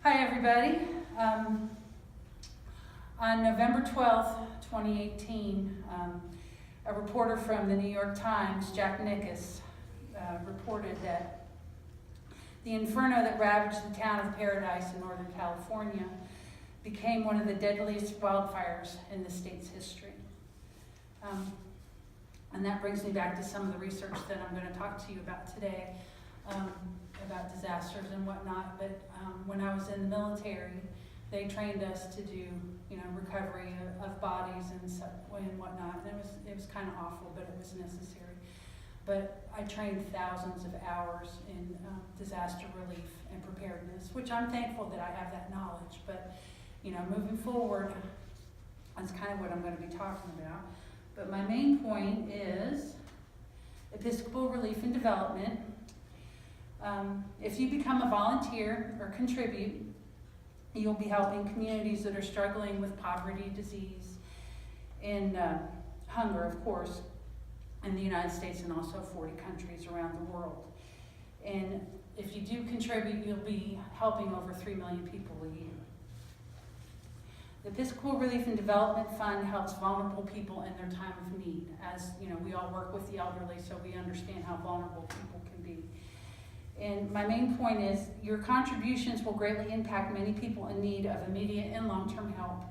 Hi, everybody. On November 12th, 2018, a reporter from the New York Times, Jack Nickus, reported that the inferno that ravaged the town of Paradise in Northern California became one of the deadliest wildfires in the state's history. And that brings me back to some of the research that I'm going to talk to you about today, about disasters and whatnot. But when I was in the military, they trained us to do, recovery of bodies and whatnot. And it was kind of awful, but it was necessary. But I trained thousands of hours in disaster relief and preparedness, which I'm thankful that I have that knowledge. But moving forward, that's kind of what I'm going to be talking about. But my main point is Episcopal relief and development. If you become a volunteer or contribute, you'll be helping communities that are struggling with poverty, disease, and hunger, of course, in the United States and also 40 countries around the world. And if you do contribute, you'll be helping over 3 million people a year. The Episcopal Relief and Development Fund helps vulnerable people in their time of need. As we all work with the elderly, so we understand how vulnerable people can be. And my main point is your contributions will greatly impact many people in need of immediate and long-term help.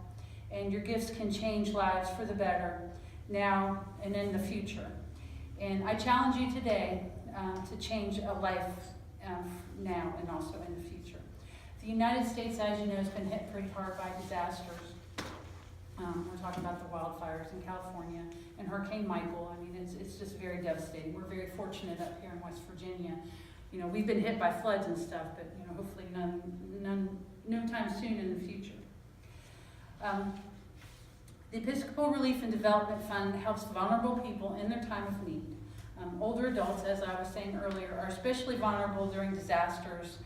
And your gifts can change lives for the better now and in the future. And I challenge you today to change a life now and also in the future. The United States, as you know, has been hit pretty hard by disasters. We're talking about the wildfires in California and Hurricane Michael. I mean, it's just very devastating. We're very fortunate up here in West Virginia. We've been hit by floods and stuff, but hopefully no time soon in the future. The Episcopal Relief and Development Fund helps vulnerable people in their time of need. Older adults, as I was saying earlier, are especially vulnerable during disasters,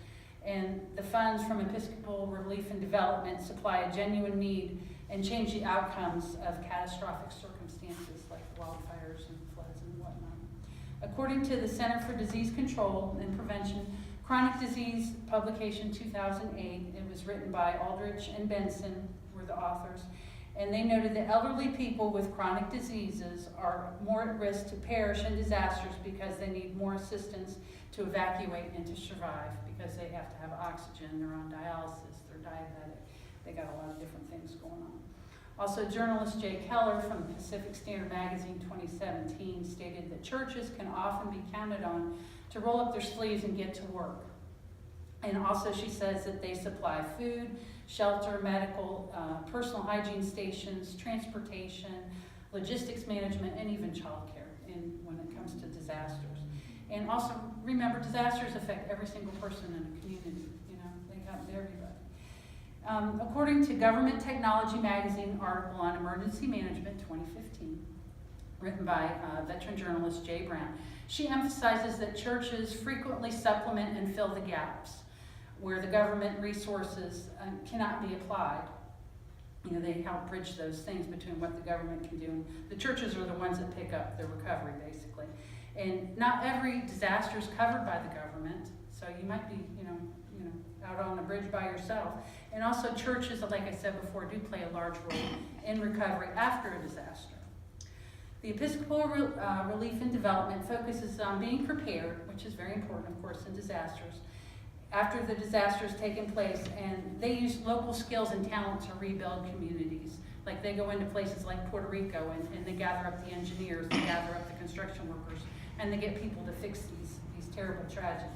and the funds from Episcopal Relief and Development supply a genuine need and change the outcomes of catastrophic circumstances like wildfires and floods and whatnot. According to the Center for Disease Control and Prevention, Chronic Disease Publication 2008, it was written by Aldrich and Benson, were the authors, and they noted that elderly people with chronic diseases are more at risk to perish in disasters because they need more assistance to evacuate and to survive, because they have to have oxygen, they're on dialysis, they're diabetic, they got a lot of different things going on. Also, journalist Jay Keller from Pacific Standard Magazine 2017 stated that churches can often be counted on to roll up their sleeves and get to work. And also she says that they supply food, shelter, medical, personal hygiene stations, transportation, logistics management, and even childcare when it comes to disasters. And also remember, disasters affect every single person in a community. They happen to everybody. According to Government Technology Magazine article on emergency management 2015, written by veteran journalist Jay Brown, she emphasizes that churches frequently supplement and fill the gaps where the government resources cannot be applied. They help bridge those things between what the government can do. And the churches are the ones that pick up the recovery, basically. And not every disaster is covered by the government, so you might be, out on the bridge by yourself. And also churches, like I said before, do play a large role in recovery after a disaster. The Episcopal Relief and Development focuses on being prepared, which is very important, of course, in disasters, after the disaster has taken place, and they use local skills and talent to rebuild communities. Like they go into places like Puerto Rico and they gather up the engineers, they gather up the construction workers, and they get people to fix these terrible tragedies.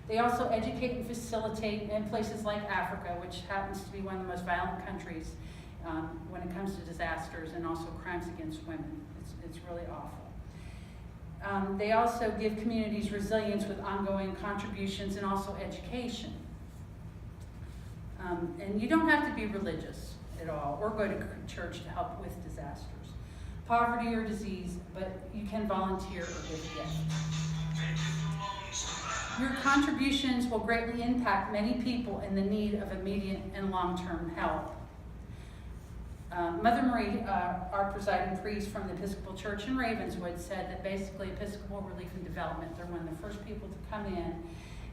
They also educate and facilitate in places like Africa, which happens to be one of the most violent countries when it comes to disasters and also crimes against women. It's really awful. They also give communities resilience with ongoing contributions and also education. And you don't have to be religious at all or go to church to help with disasters, poverty or disease, but you can volunteer or give a gift. Your contributions will greatly impact many people in the need of immediate and long-term help. Mother Marie, our presiding priest from the Episcopal Church in Ravenswood, said that basically Episcopal Relief and Development, they're one of the first people to come in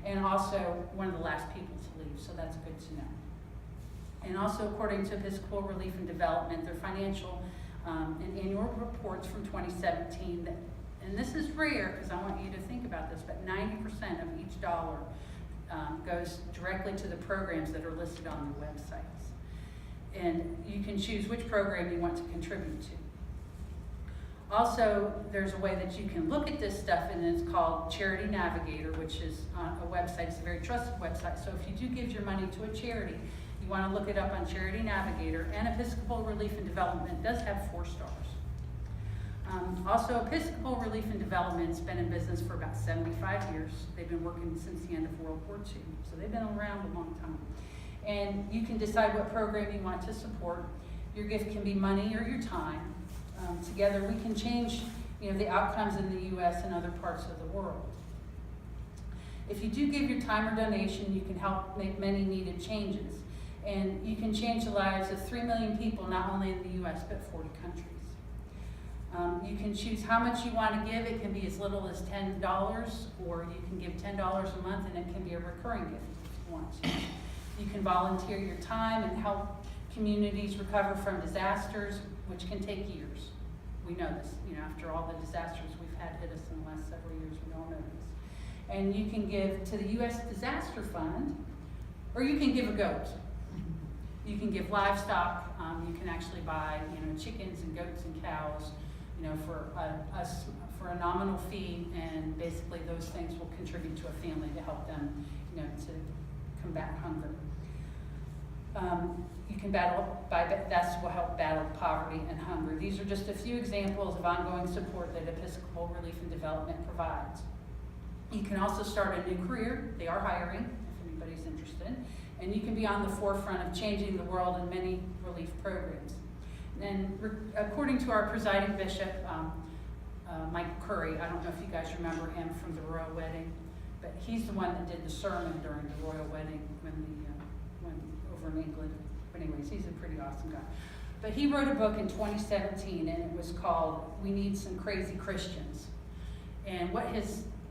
and also one of the last people to leave, so that's good to know. And also, according to Episcopal Relief and Development, their financial and annual reports from 2017, and this is rare because I want you to think about this, but 90% of each dollar goes directly to the programs that are listed on their websites. And you can choose which program you want to contribute to. Also, there's a way that you can look at this stuff, and it's called Charity Navigator, which is a website. It's a very trusted website. So if you do give your money to a charity, you want to look it up on Charity Navigator. And Episcopal Relief and Development does have 4 stars. Also, Episcopal Relief and Development's been in business for about 75 years. They've been working since the end of World War II, so they've been around a long time. And you can decide what program you want to support. Your gift can be money or your time. Together we can change the outcomes in the U.S. and other parts of the world. If you do give your time or donation, you can help make many needed changes. And you can change the lives of 3 million people, not only in the U.S., but 40 countries. You can choose how much you want to give. It can be as little as $10, or you can give $10 a month, and it can be a recurring gift if you want to. You can volunteer your time and help communities recover from disasters, which can take years. We know this, after all the disasters we've had hit us in the last several years, we all know this. And you can give to the U.S. Disaster Fund, or you can give a goat. You can give livestock. You can actually buy, chickens and goats and cows, for a nominal fee, and basically those things will contribute to a family to help them, to combat hunger. You can that will help battle poverty and hunger. These are just a few examples of ongoing support that Episcopal Relief and Development provides. You can also start a new career. They are hiring, if anybody's interested. And you can be on the forefront of changing the world in many relief programs. And according to our presiding bishop, Mike Curry, I don't know if you guys remember him from the royal wedding, but he's the one that did the sermon during the royal wedding when over in England. But anyways, he's a pretty awesome guy. But he wrote a book in 2017, and it was called "We Need Some Crazy Christians." And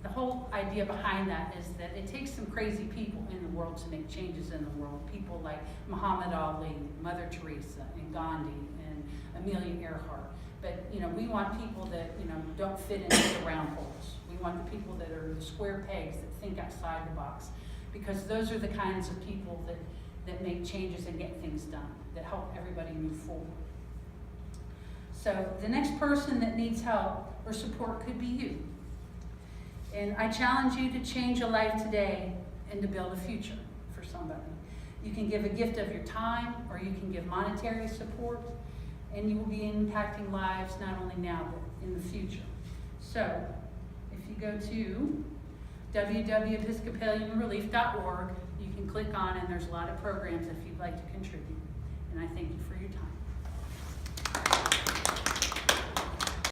the whole idea behind that is that it takes some crazy people in the world to make changes in the world. People like Muhammad Ali, Mother Teresa, and Gandhi, and Amelia Earhart. But we want people that don't fit into the round holes. We want the people that are the square pegs that think outside the box, because those are the kinds of people that make changes and get things done, that help everybody move forward. So the next person that needs help or support could be you. And I challenge you to change a life today and to build a future for somebody. You can give a gift of your time, or you can give monetary support, and you will be impacting lives not only now, but in the future. So if you go to www.episcopalianrelief.org, you can click on, and there's a lot of programs if you'd like to contribute. And I thank you for your time.